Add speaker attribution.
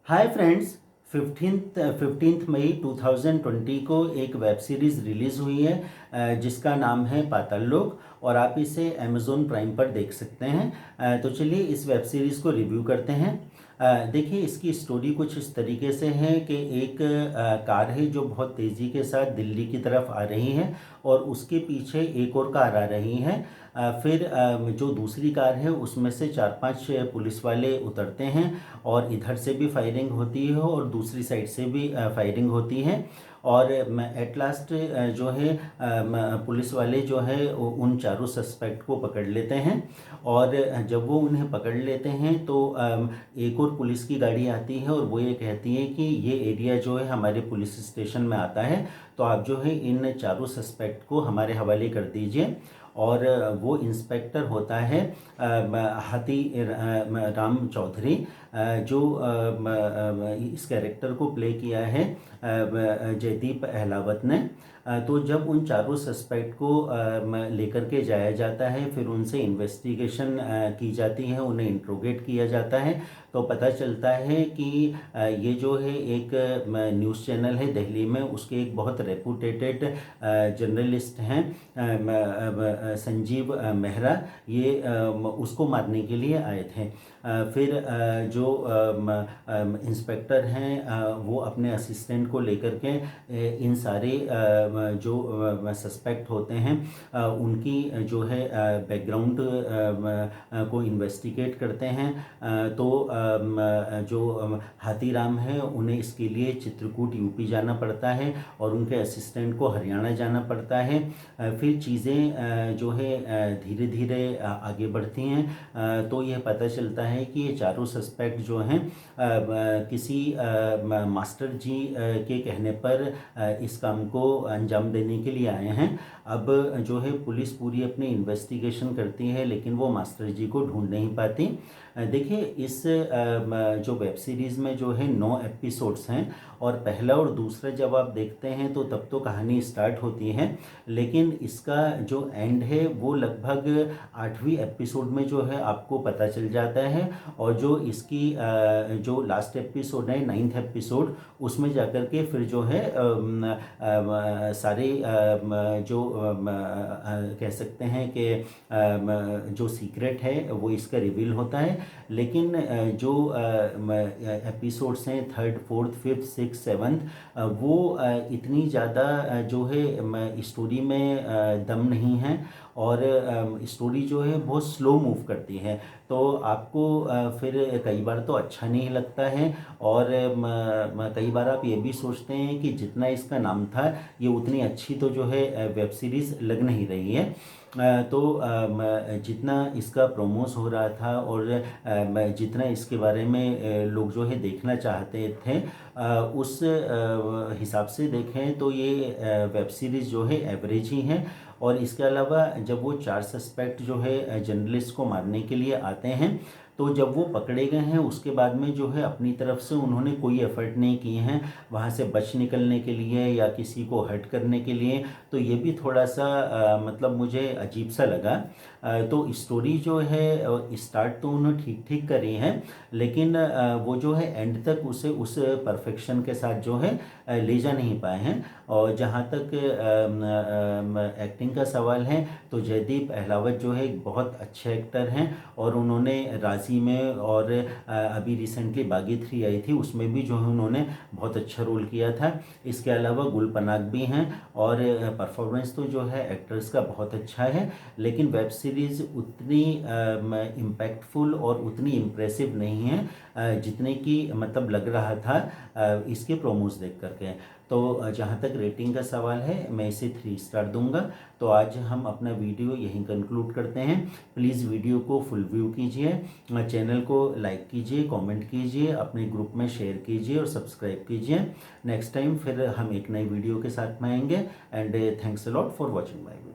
Speaker 1: Hi friends, 15 मई 2020 को एक web series release हुई है जिसका नाम है पाताल लोक और आप इसे अमेज़ॉन प्राइम पर देख सकते हैं। तो चलिए इस वेब सीरीज़ को रिव्यू करते हैं। देखिए, इसकी स्टोरी कुछ इस तरीके से है कि एक कार है जो बहुत तेज़ी के साथ दिल्ली की तरफ आ रही है और उसके पीछे एक और कार आ रही है। फिर जो दूसरी कार है उसमें से 4-5 पुलिस वाले उतरते हैं और इधर से भी फायरिंग होती है और दूसरी साइड से भी फायरिंग होती है। और एट लास्ट जो है पुलिस वाले जो है उन चारों सस्पेक्ट को पकड़ लेते हैं। और जब वो उन्हें पकड़ लेते हैं तो एक और पुलिस की गाड़ी आती है और वो ये कहती है कि ये एरिया जो है हमारे पुलिस स्टेशन में आता है, तो आप जो है इन चारों सस्पेक्ट को हमारे हवाले कर दीजिए। और वो इंस्पेक्टर होता है हाथी राम चौधरी, जो इस कैरेक्टर को प्ले किया है जयदीप अहलावत ने। तो जब उन चारों सस्पेक्ट को लेकर के जाया जाता है, फिर उनसे इन्वेस्टिगेशन की जाती है, उन्हें इंट्रोगेट किया जाता है, तो पता चलता है कि ये जो है एक न्यूज़ चैनल है दिल्ली में, उसके एक बहुत रेपुटेटेड जर्नलिस्ट हैं संजीव मेहरा, ये उसको मारने के लिए आए थे। फिर जो इंस्पेक्टर हैं वो अपने असिस्टेंट को लेकर के इन सारे जो सस्पेक्ट होते हैं उनकी जो है बैकग्राउंड को इन्वेस्टिगेट करते हैं। तो जो हाथीराम है उन्हें इसके लिए चित्रकूट यूपी जाना पड़ता है और उनके असिस्टेंट को हरियाणा जाना पड़ता है। फिर चीज़ें जो है धीरे धीरे आगे बढ़ती हैं। तो यह पता चलता है कि ये चारों सस्पेक्ट जो हैं किसी मास्टर जी के कहने पर इस काम को अंजाम देने के लिए आए हैं। अब जो है पुलिस पूरी अपनी इन्वेस्टिगेशन करती है लेकिन वो मास्टर जी को ढूंढ नहीं पाती। देखिए, इस जो वेब सीरीज़ में जो है 9 एपिसोड्स हैं और पहला और दूसरा जब आप देखते हैं तो तब तो कहानी स्टार्ट होती है, लेकिन इसका जो एंड है वो लगभग 8वीं एपिसोड में जो है आपको पता चल जाता है। और जो इसकी जो लास्ट एपिसोड है 9th एपिसोड, उसमें जाकर के फिर जो है सारे जो कह सकते हैं कि जो सीक्रेट है वो इसका रिवील होता है। लेकिन जो एपिसोड्स हैं 3rd 4th 5th 6th 7th वो इतनी ज़्यादा जो है स्टोरी में दम नहीं है और स्टोरी जो है बहुत स्लो मूव करती है, तो आपको फिर कई बार तो अच्छा नहीं लगता है और कई बार आप ये भी सोचते हैं कि जितना इसका नाम था ये उतनी अच्छी तो जो है वेब सीरीज़ लग नहीं रही है। तो जितना इसका प्रोमोस हो रहा था और जितना इसके बारे में लोग जो है देखना चाहते थे, उस हिसाब से देखें तो ये वेब सीरीज़ जो है एवरेज ही है। और इसके अलावा जब वो 4 सस्पेक्ट जो है जर्नलिस्ट को मारने के लिए आते हैं, तो जब वो पकड़े गए हैं उसके बाद में जो है अपनी तरफ से उन्होंने कोई एफर्ट नहीं किए हैं वहाँ से बच निकलने के लिए या किसी को हर्ट करने के लिए, तो ये भी थोड़ा सा मतलब मुझे अजीब सा लगा। तो स्टोरी जो है स्टार्ट तो उन्होंने ठीक ठीक करी है, लेकिन वो जो है एंड तक उसे उस परफेक्शन के साथ जो है ले जा नहीं पाए हैं। और जहाँ तक एक्टिंग का सवाल है तो जयदीप अहलावत जो है एक बहुत अच्छे एक्टर हैं और उन्होंने राजी में और अभी रिसेंटली बागी 3 आई थी उसमें भी जो है उन्होंने बहुत अच्छा रोल किया था। इसके अलावा गुल पनाग भी हैं और परफॉर्मेंस तो जो है एक्टर्स का बहुत अच्छा है, लेकिन वेब सीरीज़ उतनी इम्पैक्टफुल और उतनी इम्प्रेसिव नहीं है जितने की मतलब लग रहा था इसके प्रोमोज देख करके। तो जहाँ तक रेटिंग का सवाल है मैं इसे 3 स्टार दूंगा। तो आज हम अपना वीडियो यहीं कंक्लूड करते हैं। प्लीज़ वीडियो को फुल व्यू कीजिए, चैनल को लाइक कीजिए, कमेंट कीजिए, अपने ग्रुप में शेयर कीजिए और सब्सक्राइब कीजिए। नेक्स्ट टाइम फिर हम एक नई वीडियो के साथ में आएंगे। And thanks a lot for watching my video.